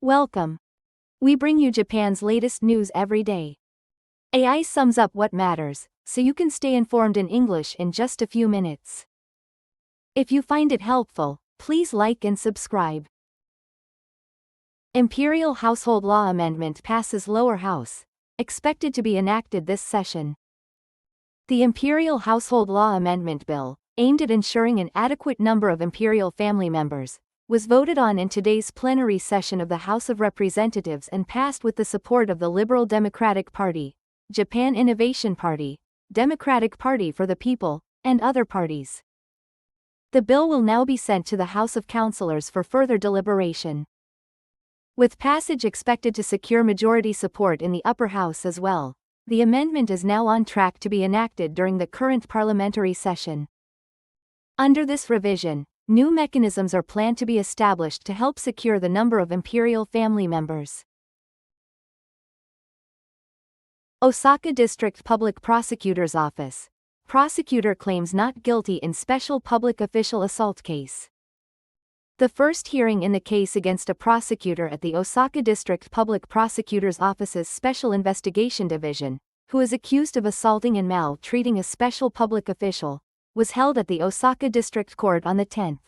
Welcome. We bring you Japan's latest news every day. AI sums up what matters, so you can stay informed in English in just a few minutes. If you find it helpful, please like and subscribe. Imperial Household Law Amendment passes Lower House, expected to be enacted this session. The Imperial Household Law Amendment Bill, aimed at ensuring an adequate number of imperial family members, was voted on in today's plenary session of the House of Representatives and passed with the support of the Liberal Democratic Party, Japan Innovation Party, Democratic Party for the People, and other parties. The bill will now be sent to the House of Councillors for further deliberation, with passage expected to secure majority support in the upper house as well. The amendment is now on track to be enacted during the current parliamentary session. Under this revision, new mechanisms are planned to be established to help secure the number of imperial family members. Osaka District Public Prosecutor's Office. Prosecutor claims not guilty in special public official assault case. The first hearing in the case against a prosecutor at the Osaka District Public Prosecutor's Office's Special Investigation Division, who is accused of assaulting and maltreating a special public official, was held at the Osaka District Court on the 10th.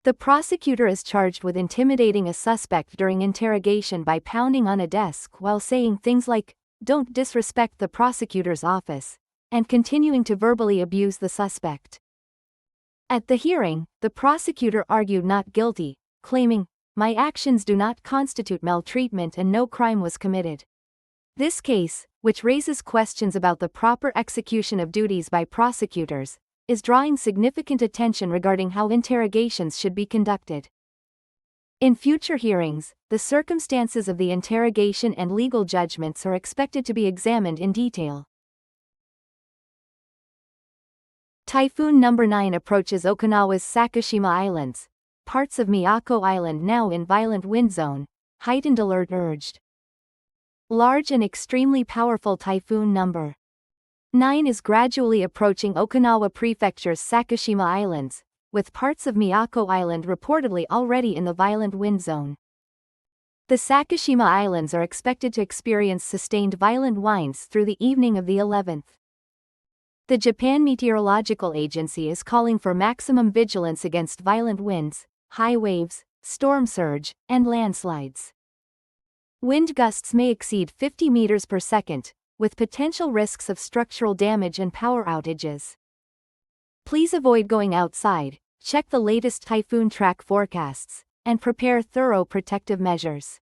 The prosecutor is charged with intimidating a suspect during interrogation by pounding on a desk while saying things like, "Don't disrespect the prosecutor's office," and continuing to verbally abuse the suspect. At the hearing, the prosecutor argued not guilty, claiming, "My actions do not constitute maltreatment and no crime was committed." This case, which raises questions about the proper execution of duties by prosecutors, is drawing significant attention regarding how interrogations should be conducted. In future hearings, the circumstances of the interrogation and legal judgments are expected to be examined in detail. Typhoon number 9 approaches Okinawa's Sakishima Islands. Parts of Miyako Island now in violent wind zone. Heightened alert urged. Large and extremely powerful Typhoon number 9 is gradually approaching Okinawa Prefecture's Sakishima Islands, with parts of Miyako Island reportedly already in the violent wind zone. The Sakishima Islands are expected to experience sustained violent winds through the evening of the 11th. The Japan Meteorological Agency is calling for maximum vigilance against violent winds, high waves, storm surge, and landslides. Wind gusts may exceed 50 meters per second, with potential risks of structural damage and power outages. Please avoid going outside, check the latest typhoon track forecasts, and prepare thorough protective measures.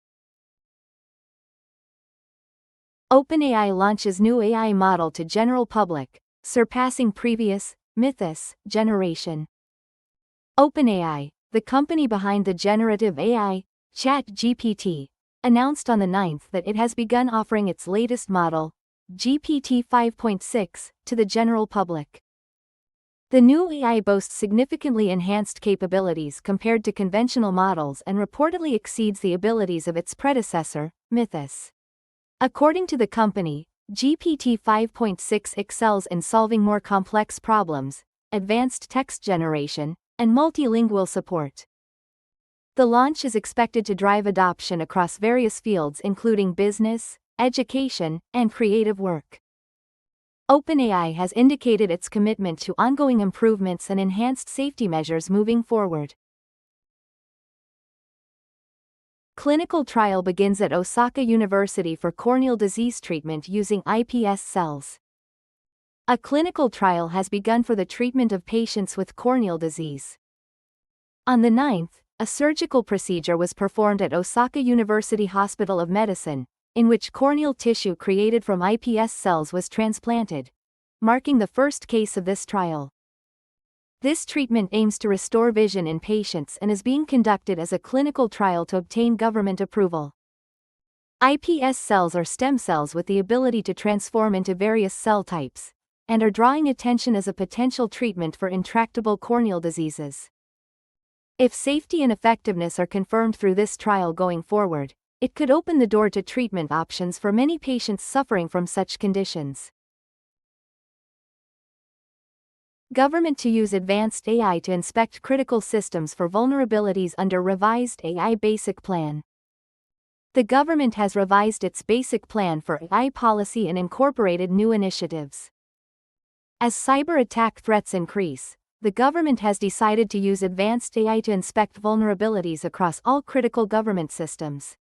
OpenAI launches new AI model to general public, surpassing previous, Mythos, generation. OpenAI, the company behind the generative AI, ChatGPT, announced on the 9th that it has begun offering its latest model, GPT 5.6, to the general public. The new AI boasts significantly enhanced capabilities compared to conventional models and reportedly exceeds the abilities of its predecessor, Mythos. According to the company, GPT 5.6 excels in solving more complex problems, advanced text generation, and multilingual support. The launch is expected to drive adoption across various fields including business, education, and creative work. OpenAI has indicated its commitment to ongoing improvements and enhanced safety measures moving forward. Clinical trial begins at Osaka University for corneal disease treatment using iPS cells. A clinical trial has begun for the treatment of patients with corneal disease. On the 9th, a surgical procedure was performed at Osaka University Hospital of Medicine, in which corneal tissue created from iPS cells was transplanted, marking the first case of this trial. This treatment aims to restore vision in patients and is being conducted as a clinical trial to obtain government approval. iPS cells are stem cells with the ability to transform into various cell types, and are drawing attention as a potential treatment for intractable corneal diseases. If safety and effectiveness are confirmed through this trial going forward, it could open the door to treatment options for many patients suffering from such conditions. Government to use advanced AI to inspect critical systems for vulnerabilities under revised AI Basic Plan. The government has revised its basic plan for AI policy and incorporated new initiatives. As cyber attack threats increase, the government has decided to use advanced AI to inspect vulnerabilities across all critical government systems.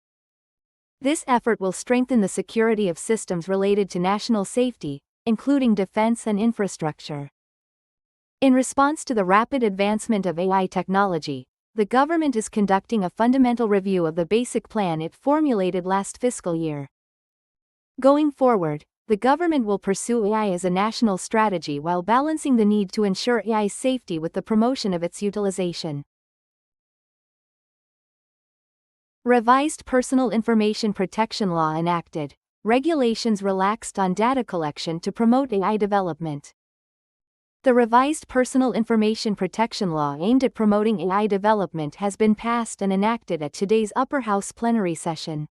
This effort will strengthen the security of systems related to national safety, including defense and infrastructure. In response to the rapid advancement of AI technology, the government is conducting a fundamental review of the basic plan it formulated last fiscal year. Going forward, the government will pursue AI as a national strategy while balancing the need to ensure AI safety with the promotion of its utilization. Revised Personal Information Protection Law enacted. Regulations relaxed on data collection to promote AI development. The revised Personal Information Protection Law aimed at promoting AI development has been passed and enacted at today's Upper House plenary session.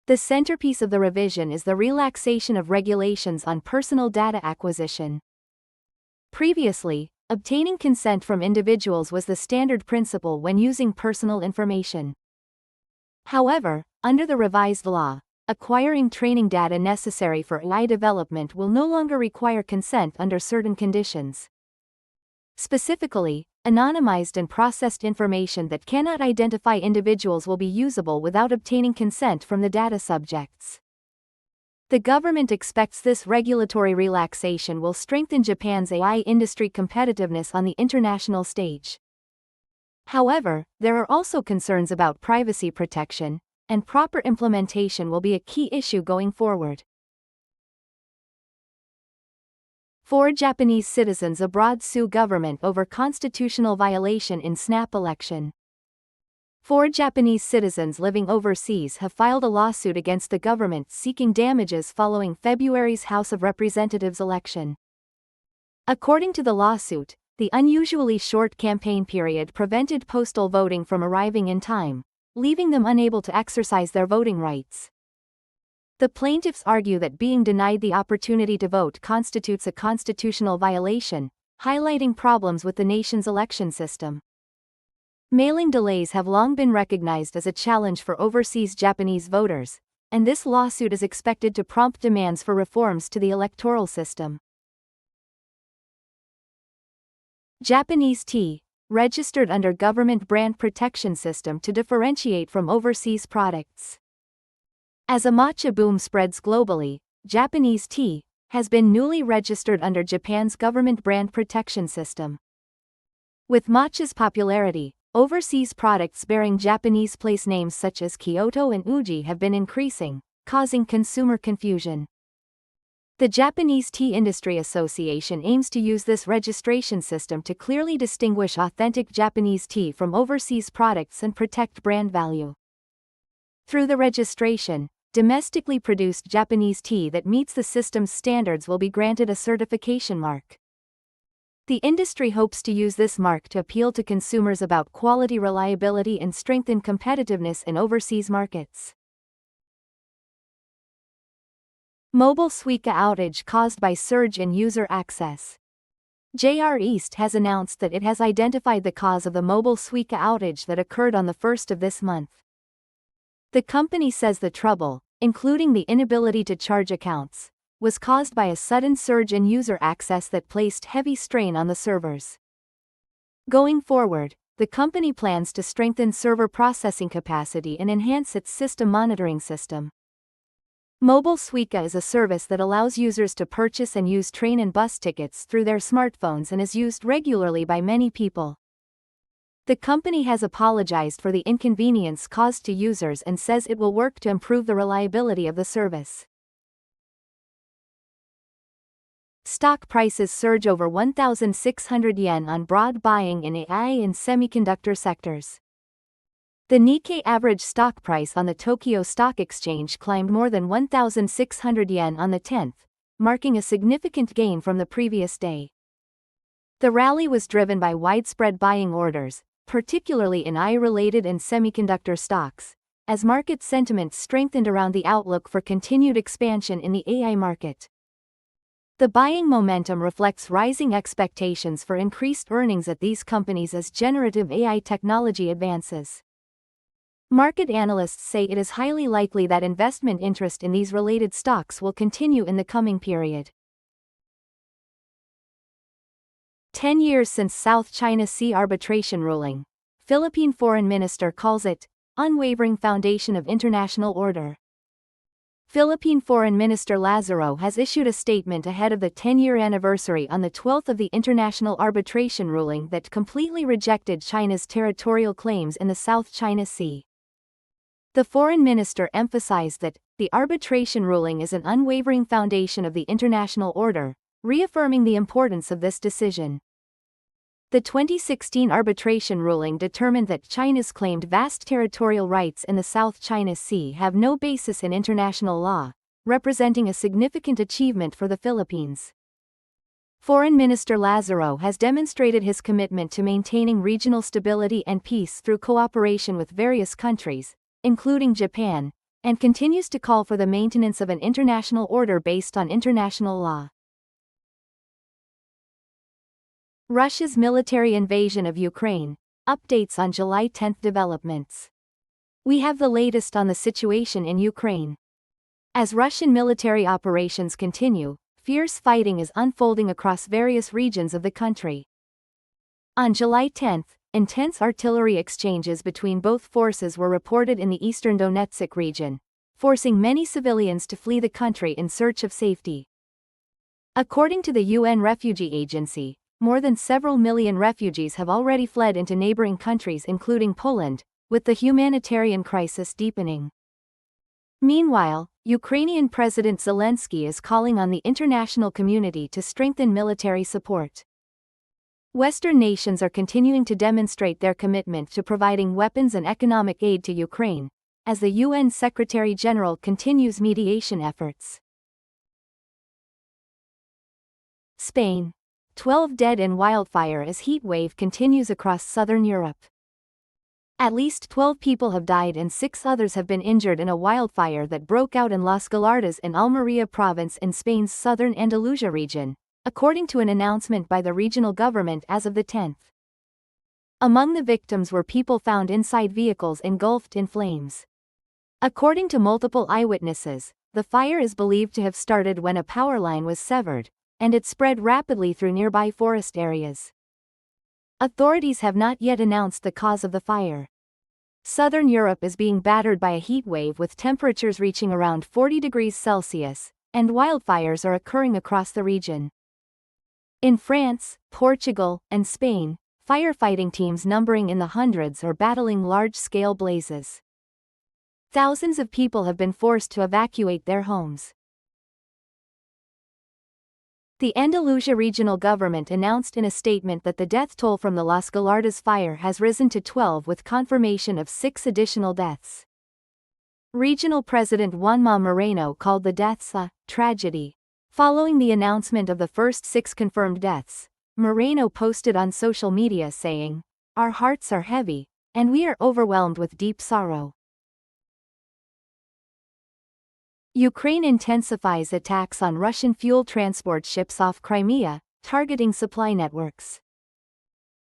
The centerpiece of the revision is the relaxation of regulations on personal data acquisition. Previously, obtaining consent from individuals was the standard principle when using personal information. However, under the revised law, acquiring training data necessary for AI development will no longer require consent under certain conditions. Specifically, anonymized and processed information that cannot identify individuals will be usable without obtaining consent from the data subjects. The government expects this regulatory relaxation will strengthen Japan's AI industry competitiveness on the international stage. However, there are also concerns about privacy protection, and proper implementation will be a key issue going forward. 4 Japanese citizens abroad sue government over constitutional violation in snap election. 4 Japanese citizens living overseas have filed a lawsuit against the government seeking damages following February's House of Representatives election. According to the lawsuit, the unusually short campaign period prevented postal voting from arriving in time, leaving them unable to exercise their voting rights. The plaintiffs argue that being denied the opportunity to vote constitutes a constitutional violation, highlighting problems with the nation's election system. Mailing delays have long been recognized as a challenge for overseas Japanese voters, and this lawsuit is expected to prompt demands for reforms to the electoral system. Japanese tea, registered under government brand protection system to differentiate from overseas products. As a matcha boom spreads globally, Japanese tea has been newly registered under Japan's government brand protection system. With matcha's popularity, overseas products bearing Japanese place names such as Kyoto and Uji have been increasing, causing consumer confusion. The Japanese Tea Industry Association aims to use this registration system to clearly distinguish authentic Japanese tea from overseas products and protect brand value. Through the registration, domestically produced Japanese tea that meets the system's standards will be granted a certification mark. The industry hopes to use this mark to appeal to consumers about quality, reliability, and strengthen competitiveness in overseas markets. Mobile Suica outage caused by surge in user access. JR East has announced that it has identified the cause of the mobile Suica outage that occurred on the 1st of this month. The company says the trouble, including the inability to charge accounts, was caused by a sudden surge in user access that placed heavy strain on the servers. Going forward, the company plans to strengthen server processing capacity and enhance its system monitoring system. Mobile Suica is a service that allows users to purchase and use train and bus tickets through their smartphones and is used regularly by many people. The company has apologized for the inconvenience caused to users and says it will work to improve the reliability of the service. Stock prices surge over 1,600 yen on broad buying in AI and semiconductor sectors. The Nikkei average stock price on the Tokyo Stock Exchange climbed more than 1,600 yen on the 10th, marking a significant gain from the previous day. The rally was driven by widespread buying orders, particularly in AI-related and semiconductor stocks, as market sentiment strengthened around the outlook for continued expansion in the AI market. The buying momentum reflects rising expectations for increased earnings at these companies as generative AI technology advances. Market analysts say it is highly likely that investment interest in these related stocks will continue in the coming period. 10 years since South China Sea arbitration ruling. Philippine Foreign Minister calls it unwavering foundation of international order. Philippine Foreign Minister Lazaro has issued a statement ahead of the 10-year anniversary on the 12th of the international arbitration ruling that completely rejected China's territorial claims in the South China Sea. The foreign minister emphasized that the arbitration ruling is an unwavering foundation of the international order, reaffirming the importance of this decision. The 2016 arbitration ruling determined that China's claimed vast territorial rights in the South China Sea have no basis in international law, representing a significant achievement for the Philippines. Foreign Minister Lazaro has demonstrated his commitment to maintaining regional stability and peace through cooperation with various countries, including Japan, and continues to call for the maintenance of an international order based on international law. Russia's military invasion of Ukraine. Updates on July 10 developments. We have the latest on the situation in Ukraine. As Russian military operations continue, fierce fighting is unfolding across various regions of the country. On July 10, intense artillery exchanges between both forces were reported in the eastern Donetsk region, forcing many civilians to flee the country in search of safety. According to the UN Refugee Agency, more than several million refugees have already fled into neighboring countries including Poland, with the humanitarian crisis deepening. Meanwhile, Ukrainian President Zelensky is calling on the international community to strengthen military support. Western nations are continuing to demonstrate their commitment to providing weapons and economic aid to Ukraine, as the UN Secretary-General continues mediation efforts. Spain. 12 dead in wildfire as heat wave continues across southern Europe. At least 12 people have died and 6 others have been injured in a wildfire that broke out in Las Gallardas in Almería province in Spain's southern Andalusia region, according to an announcement by the regional government as of the 10th. Among the victims were people found inside vehicles engulfed in flames. According to multiple eyewitnesses, the fire is believed to have started when a power line was severed, and it spread rapidly through nearby forest areas. Authorities have not yet announced the cause of the fire. Southern Europe is being battered by a heat wave with temperatures reaching around 40 degrees Celsius, and wildfires are occurring across the region. In France, Portugal, and Spain, firefighting teams numbering in the hundreds are battling large-scale blazes. Thousands of people have been forced to evacuate their homes. The Andalusia regional government announced in a statement that the death toll from the Las Gallardas fire has risen to 12 with confirmation of 6 additional deaths. Regional President Juanma Moreno called the deaths a tragedy. Following the announcement of the first 6 confirmed deaths, Moreno posted on social media saying, "Our hearts are heavy, and we are overwhelmed with deep sorrow." Ukraine intensifies attacks on Russian fuel transport ships off Crimea, targeting supply networks.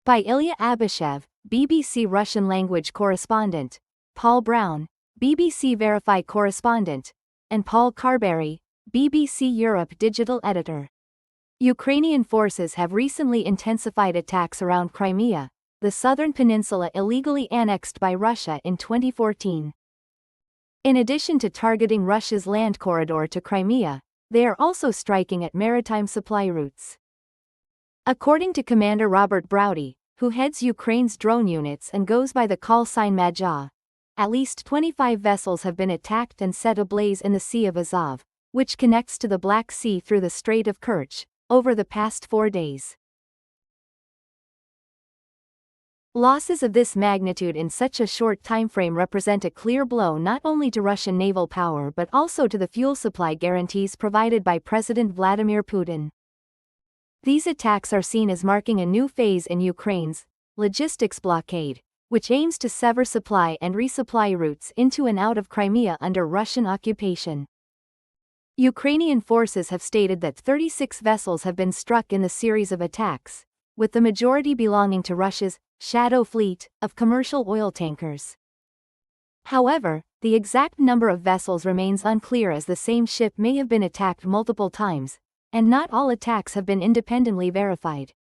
By Ilya Abashev, BBC Russian-language correspondent, Paul Brown, BBC Verify correspondent, and Paul Carberry, BBC Europe digital editor. Ukrainian forces have recently intensified attacks around Crimea, the southern peninsula illegally annexed by Russia in 2014. In addition to targeting Russia's land corridor to Crimea, they are also striking at maritime supply routes. According to Commander Robert Braudy, who heads Ukraine's drone units and goes by the call sign Majah, at least 25 vessels have been attacked and set ablaze in the Sea of Azov, which connects to the Black Sea through the Strait of Kerch, over the past 4 days. Losses of this magnitude in such a short timeframe represent a clear blow not only to Russian naval power but also to the fuel supply guarantees provided by President Vladimir Putin. These attacks are seen as marking a new phase in Ukraine's logistics blockade, which aims to sever supply and resupply routes into and out of Crimea under Russian occupation. Ukrainian forces have stated that 36 vessels have been struck in the series of attacks, with the majority belonging to Russia's shadow fleet of commercial oil tankers. However, the exact number of vessels remains unclear as the same ship may have been attacked multiple times, and not all attacks have been independently verified.